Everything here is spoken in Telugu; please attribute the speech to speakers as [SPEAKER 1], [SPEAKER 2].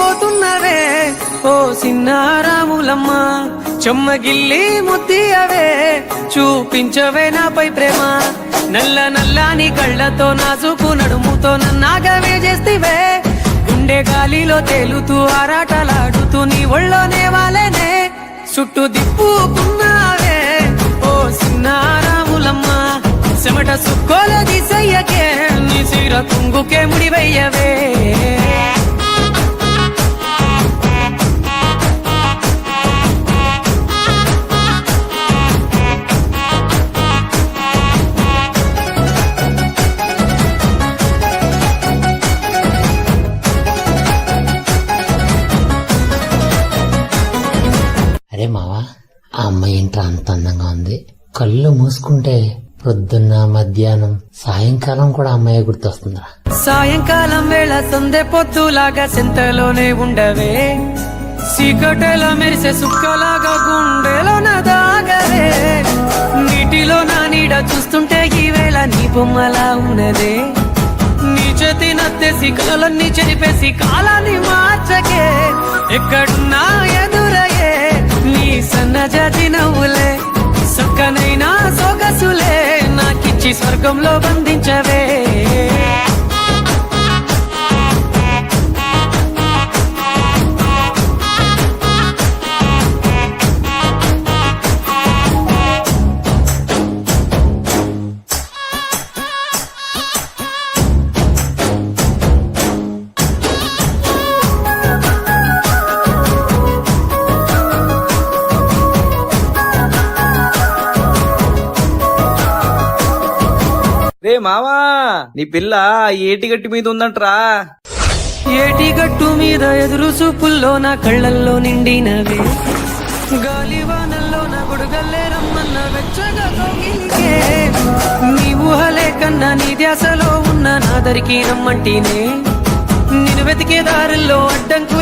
[SPEAKER 1] పోతున్నవే ఓ సిన్నారాములమ్మ, చెమ్మగిల్లి ముద్దియవే చూపించవే నాపై ప్రేమ. నల్ల నల్లాని కళ్ళతో నాజుకు నడుముతో నన్నాగవే చేస్తివే, గుండె గాలిలో తేలుతూ ఆరాటలాడుతూ నీ ఒళ్ళోనే వాలేనే. చుట్టూ దిప్పుకున్నావే ఓ సిన్నారాములమ్మ, చెమట సుక్కోల దిశయ్యకే నీ సిర కుంగుకే ముడివయ్యవే.
[SPEAKER 2] అరే మావా, ఆ అమ్మాయి ఏంట్రా అంత అందంగా ఉంది. కళ్ళు మూసుకుంటే పొద్దున్న మధ్యాహ్నం సాయంకాలం కూడా అమ్మాయి గుర్తొస్తుందా.
[SPEAKER 1] సాయంకాలం వేళ సందె పొద్దులాగా సెంతలోనే ఉండవే, సీకటెల మెరిసే సుక్కలాగా గుండెలో దాగవే. నీటిలో నా నీడ చూస్తుంటే ఈ వేళ నీ బొమ్మలా ఉన్నదే, నీ చేతి నత్తేసి కలలన్నీ చెరిపేసి కాలాన్ని మార్చకే. ఎక్కడున్నా ఎదురయ్యే నీ సన్నజాతి నవ్వులే, సక్కనైనా సొగసులే నాకిచ్చి స్వర్గంలో బంధించవే.
[SPEAKER 3] రే మావా, నీ పిల్ల ఏటిగట్టి మీద ఉందంట్రా.
[SPEAKER 1] ఏటిగట్టు మీద ఎదురు చూపుల్లో నా కళ్ళల్లో నిండినవే, గాలివానల్లో నా గుడుగల్లే రమ్మన్న వెచ్చగా కౌగిలికే. నీ ఊహలే కన్నా నీ ధ్యాసలో ఉన్న నాదరికి రమ్మంటేనే, నేను వెతికే దారుల్లో అడ్డంకు